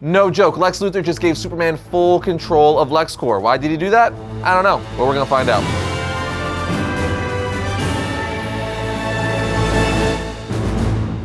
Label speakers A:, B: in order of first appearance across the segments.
A: No joke, Lex Luthor just gave Superman full control of LexCorp. Why did he do that? I don't know, but we're gonna find out.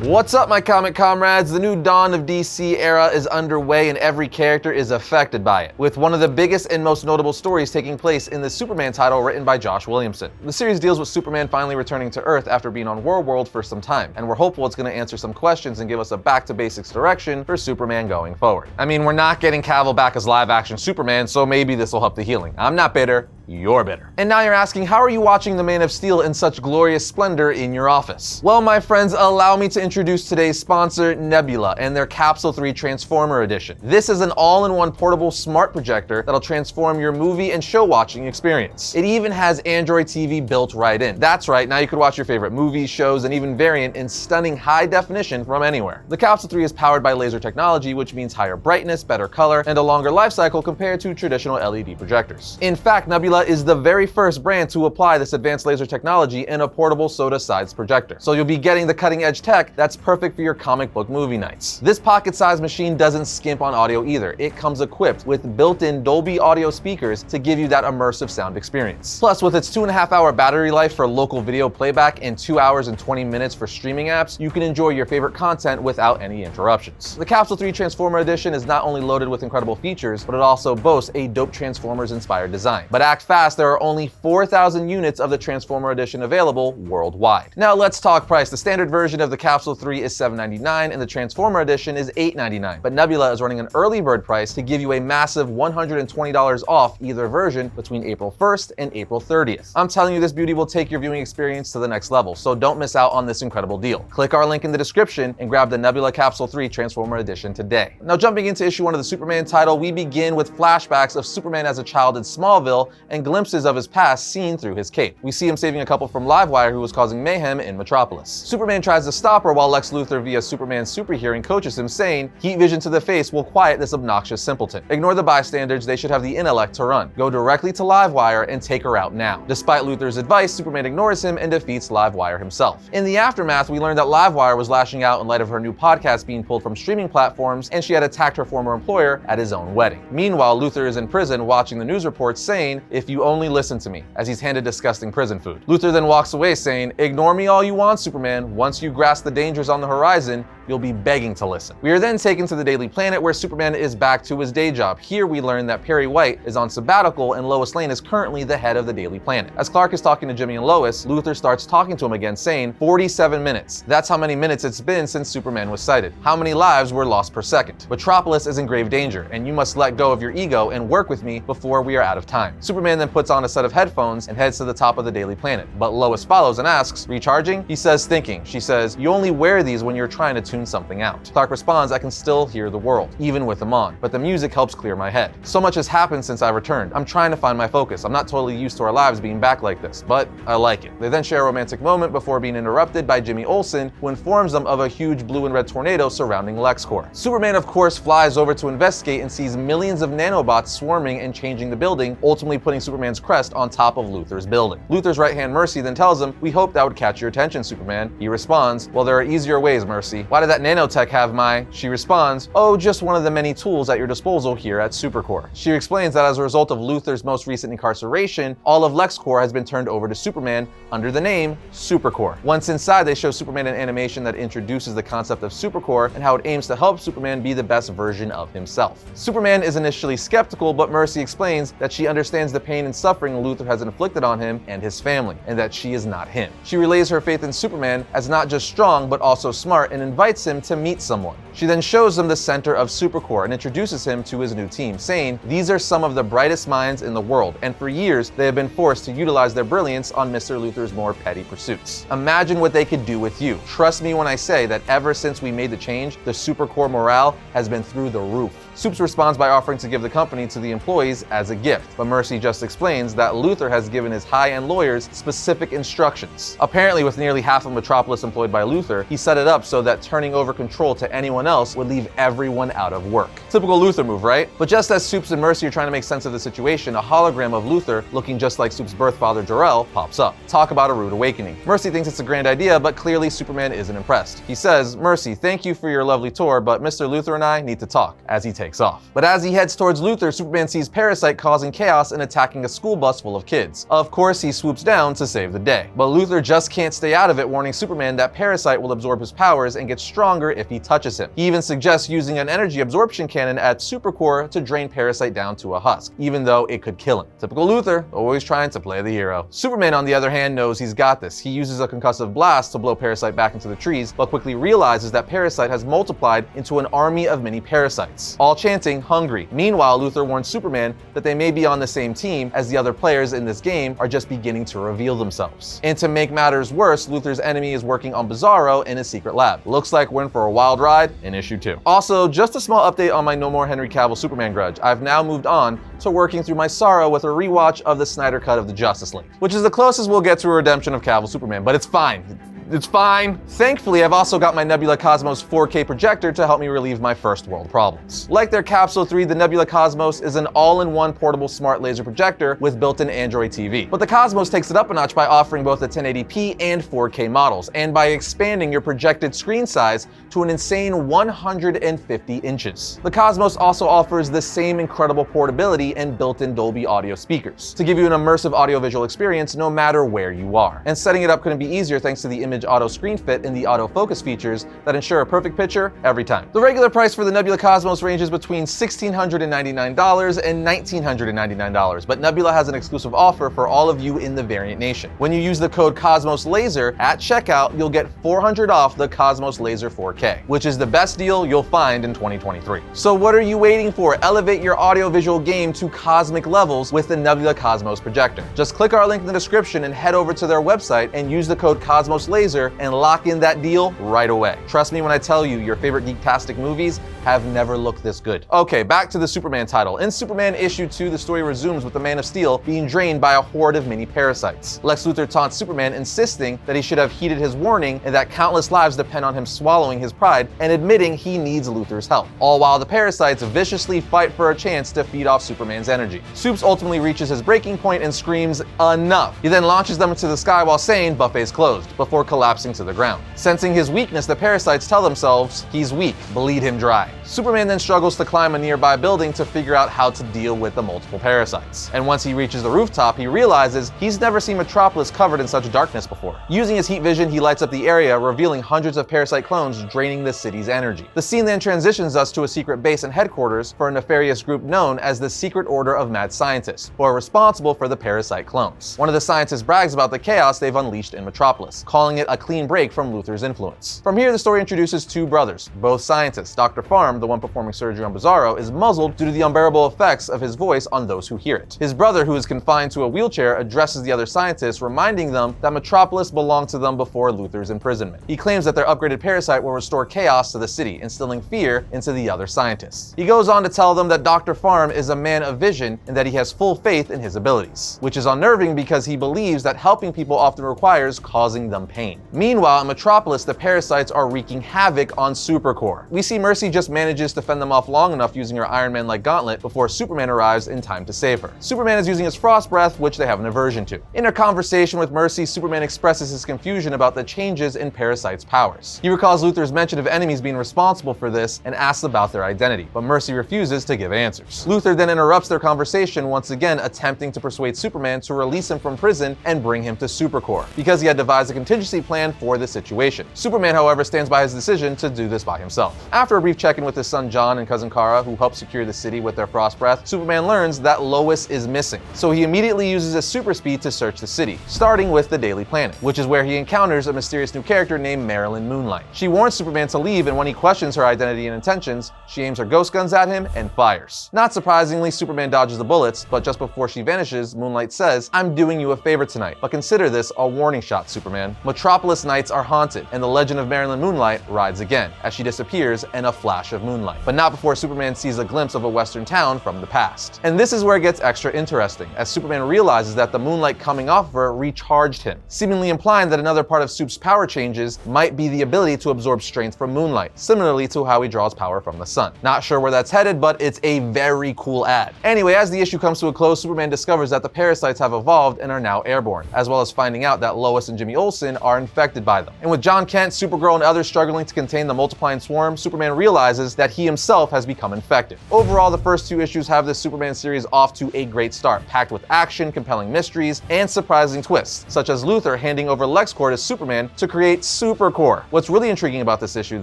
A: What's up, my comic comrades? The new dawn of DC era is underway and every character is affected by it, with one of the biggest and most notable stories taking place in the Superman title written by Josh Williamson. The series deals with Superman finally returning to Earth after being on World for some time, and we're hopeful it's going to answer some questions and give us a back-to-basics direction for Superman going forward. I mean, we're not getting Cavill back as live-action Superman, so maybe this will help the healing. I'm not bitter. You're bitter. And now you're asking, how are you watching the Man of Steel in such glorious splendor in your office? Well, my friends, allow me to introduce today's sponsor, Nebula, and their Capsule 3 Transformer Edition. This is an all-in-one portable smart projector that'll transform your movie and show watching experience. It even has Android TV built right in. That's right, now you can watch your favorite movies, shows, and even variant in stunning high definition from anywhere. The Capsule 3 is powered by laser technology, which means higher brightness, better color, and a longer life cycle compared to traditional LED projectors. In fact, Nebula is the very first brand to apply this advanced laser technology in a portable soda-sized projector. So you'll be getting the cutting-edge tech that's perfect for your comic book movie nights. This pocket-sized machine doesn't skimp on audio either. It comes equipped with built-in Dolby audio speakers to give you that immersive sound experience. Plus, with its 2.5-hour battery life for local video playback and 2 hours and 20 minutes for streaming apps, you can enjoy your favorite content without any interruptions. The Capsule 3 Transformer Edition is not only loaded with incredible features, but it also boasts a dope Transformers-inspired design. But act fast, there are only 4,000 units of the Transformer Edition available worldwide. Now let's talk price. The standard version of the Capsule 3 is $799 and the Transformer Edition is $899. But Nebula is running an early bird price to give you a massive $120 off either version between April 1st and April 30th. I'm telling you, this beauty will take your viewing experience to the next level, so don't miss out on this incredible deal. Click our link in the description and grab the Nebula Capsule 3 Transformer Edition today. Now jumping into issue 1 of the Superman title, we begin with flashbacks of Superman as a child in Smallville and glimpses of his past seen through his cape. We see him saving a couple from Livewire who was causing mayhem in Metropolis. Superman tries to stop her while Lex Luthor via Superman's super hearing coaches him, saying, "Heat vision to the face will quiet this obnoxious simpleton. Ignore the bystanders, they should have the intellect to run. Go directly to Livewire and take her out now." Despite Luthor's advice, Superman ignores him and defeats Livewire himself. In the aftermath, we learned that Livewire was lashing out in light of her new podcast being pulled from streaming platforms, and she had attacked her former employer at his own wedding. Meanwhile, Luthor is in prison watching the news reports saying, "If you only listen to me," as he's handed disgusting prison food. Luthor then walks away saying, "Ignore me all you want, Superman. Once you grasp the dangers on the horizon, you'll be begging to listen." We are then taken to the Daily Planet where Superman is back to his day job. Here we learn that Perry White is on sabbatical and Lois Lane is currently the head of the Daily Planet. As Clark is talking to Jimmy and Lois, Luthor starts talking to him again, saying 47 minutes. That's how many minutes it's been since Superman was sighted. How many lives were lost per second? Metropolis is in grave danger, and you must let go of your ego and work with me before we are out of time. Superman then puts on a set of headphones and heads to the top of the Daily Planet, but Lois follows and asks, "Recharging?" He says, "Thinking." She says, "You only wear these when you're trying to tune something out." Clark responds, "I can still hear the world, even with them on, but the music helps clear my head. So much has happened since I returned. I'm trying to find my focus. I'm not totally used to our lives being back like this, but I like it." They then share a romantic moment before being interrupted by Jimmy Olsen, who informs them of a huge blue and red tornado surrounding LexCorp. Superman, of course, flies over to investigate and sees millions of nanobots swarming and changing the building, ultimately putting Superman's crest on top of Luthor's building. Luthor's right-hand Mercy then tells him, "We hope that would catch your attention, Superman." He responds, "Well, there are easier ways, Mercy. Why did that nanotech have my..." She responds, "Oh, just one of the many tools at your disposal here at Supercorp." She explains that as a result of Luthor's most recent incarceration, all of LexCorp has been turned over to Superman under the name Supercorp. Once inside, they show Superman an animation that introduces the concept of Supercorp and how it aims to help Superman be the best version of himself. Superman is initially skeptical, but Mercy explains that she understands the pain and suffering Luthor has inflicted on him and his family, and that she is not him. She relays her faith in Superman as not just strong, but also smart, and invites him to meet someone. She then shows him the center of Supercorp and introduces him to his new team, saying, "These are some of the brightest minds in the world, and for years they have been forced to utilize their brilliance on Mr. Luthor's more petty pursuits. Imagine what they could do with you. Trust me when I say that ever since we made the change, the Supercorp morale has been through the roof." Supes responds by offering to give the company to the employees as a gift, but Mercy just explains that Luthor has given his high-end lawyers specific instructions. Apparently, with nearly half of Metropolis employed by Luthor, he set it up so that turning turning over control to anyone else would leave everyone out of work. Typical Luthor move, right? But just as Supes and Mercy are trying to make sense of the situation, a hologram of Luthor, looking just like Supes' birth father Jor-El, pops up. Talk about a rude awakening. Mercy thinks it's a grand idea, but clearly Superman isn't impressed. He says, "Mercy, thank you for your lovely tour, but Mr. Luthor and I need to talk," as he takes off. But as he heads towards Luthor, Superman sees Parasite causing chaos and attacking a school bus full of kids. Of course, he swoops down to save the day. But Luthor just can't stay out of it, warning Superman that Parasite will absorb his powers and get stronger if he touches him. He even suggests using an energy absorption cannon at Supercore to drain Parasite down to a husk, even though it could kill him. Typical Luthor, always trying to play the hero. Superman, on the other hand, knows he's got this. He uses a concussive blast to blow Parasite back into the trees, but quickly realizes that Parasite has multiplied into an army of mini parasites, all chanting "hungry." Meanwhile, Luthor warns Superman that they may be on the same team, as the other players in this game are just beginning to reveal themselves. And to make matters worse, Luthor's enemy is working on Bizarro in his secret lab. Looks like we're in for a wild ride in issue 2. Also, just a small update on my no more Henry Cavill Superman grudge. I've now moved on to working through my sorrow with a rewatch of the Snyder Cut of the Justice League, which is the closest we'll get to a redemption of Cavill Superman, but it's fine. It's fine. Thankfully, I've also got my Nebula Cosmos 4K projector to help me relieve my first world problems. Like their Capsule 3, the Nebula Cosmos is an all-in-one portable smart laser projector with built-in Android TV. But the Cosmos takes it up a notch by offering both the 1080p and 4K models, and by expanding your projected screen size to an insane 150 inches. The Cosmos also offers the same incredible portability and built-in Dolby audio speakers to give you an immersive audiovisual experience no matter where you are. And setting it up couldn't be easier thanks to the image auto screen fit and the autofocus features that ensure a perfect picture every time. The regular price for the Nebula Cosmos ranges between $1,699 and $1,999, but Nebula has an exclusive offer for all of you in the Variant Nation. When you use the code Cosmos Laser at checkout, you'll get $400 off the Cosmos Laser 4K, which is the best deal you'll find in 2023. So what are you waiting for? Elevate your audiovisual game to cosmic levels with the Nebula Cosmos projector. Just click our link in the description and head over to their website and use the code Cosmos Laser and lock in that deal right away. Trust me when I tell you, your favorite geektastic movies have never looked this good. Okay, back to the Superman title. In Superman issue 2, the story resumes with the Man of Steel being drained by a horde of mini parasites. Lex Luthor taunts Superman, insisting that he should have heeded his warning and that countless lives depend on him swallowing his pride and admitting he needs Luthor's help. All while the parasites viciously fight for a chance to feed off Superman's energy. Supes ultimately reaches his breaking point and screams, "Enough!" He then launches them into the sky while saying, "Buffet's closed," before collapsing to the ground. Sensing his weakness, the parasites tell themselves, "He's weak, bleed him dry." Superman then struggles to climb a nearby building to figure out how to deal with the multiple parasites. And once he reaches the rooftop, he realizes he's never seen Metropolis covered in such darkness before. Using his heat vision, he lights up the area, revealing hundreds of parasite clones draining the city's energy. The scene then transitions us to a secret base and headquarters for a nefarious group known as the Secret Order of Mad Scientists, who are responsible for the parasite clones. One of the scientists brags about the chaos they've unleashed in Metropolis, calling it a clean break from Luthor's influence. From here, the story introduces two brothers, both scientists. Dr. Farm, the one performing surgery on Bizarro, is muzzled due to the unbearable effects of his voice on those who hear it. His brother, who is confined to a wheelchair, addresses the other scientists, reminding them that Metropolis belonged to them before Luthor's imprisonment. He claims that their upgraded parasite will restore chaos to the city, instilling fear into the other scientists. He goes on to tell them that Dr. Farm is a man of vision and that he has full faith in his abilities, which is unnerving because he believes that helping people often requires causing them pain. Meanwhile, in Metropolis, the parasites are wreaking havoc on Supercore. We see Mercy just manages to fend them off long enough using her Iron Man-like gauntlet before Superman arrives in time to save her. Superman is using his frost breath, which they have an aversion to. In a conversation with Mercy, Superman expresses his confusion about the changes in Parasite's powers. He recalls Luthor's mention of enemies being responsible for this and asks about their identity, but Mercy refuses to give answers. Luthor then interrupts their conversation, once again attempting to persuade Superman to release him from prison and bring him to Supercore, because he had devised a contingency plan for the situation. Superman, however, stands by his decision to do this by himself. After a brief check-in with his son John and cousin Kara, who helped secure the city with their frost breath, Superman learns that Lois is missing. So he immediately uses his super speed to search the city, starting with the Daily Planet, which is where he encounters a mysterious new character named Marilyn Moonlight. She warns Superman to leave, and when he questions her identity and intentions, she aims her ghost guns at him and fires. Not surprisingly, Superman dodges the bullets, but just before she vanishes, Moonlight says, "I'm doing you a favor tonight, but consider this a warning shot, Superman. Metropolis Metropolis nights are haunted, and the legend of Marilyn Moonlight rides again, as she disappears in a flash of moonlight. But not before Superman sees a glimpse of a western town from the past. And this is where it gets extra interesting, as Superman realizes that the moonlight coming off of her recharged him, seemingly implying that another part of Soup's power changes might be the ability to absorb strength from moonlight, similarly to how he draws power from the sun. Not sure where that's headed, but it's a very cool ad. Anyway, as the issue comes to a close, Superman discovers that the parasites have evolved and are now airborne, as well as finding out that Lois and Jimmy Olsen are infected by them. And with John Kent, Supergirl, and others struggling to contain the multiplying swarm, Superman realizes that he himself has become infected. Overall, the first two issues have this Superman series off to a great start, packed with action, compelling mysteries, and surprising twists, such as Luthor handing over LexCorp to Superman to create Supercorp. What's really intriguing about this issue,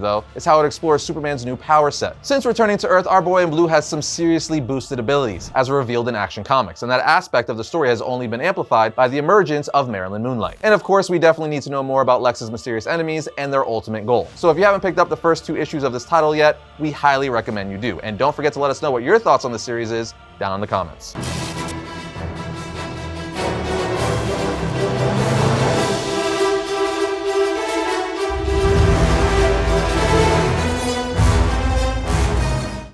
A: though, is how it explores Superman's new power set. Since returning to Earth, our boy in blue has some seriously boosted abilities, as revealed in Action Comics, and that aspect of the story has only been amplified by the emergence of Marilyn Moonlight. And of course, we definitely need to know more about Lex's mysterious enemies and their ultimate goal. So if you haven't picked up the first two issues of this title yet, we highly recommend you do. And don't forget to let us know what your thoughts on the series is down in the comments.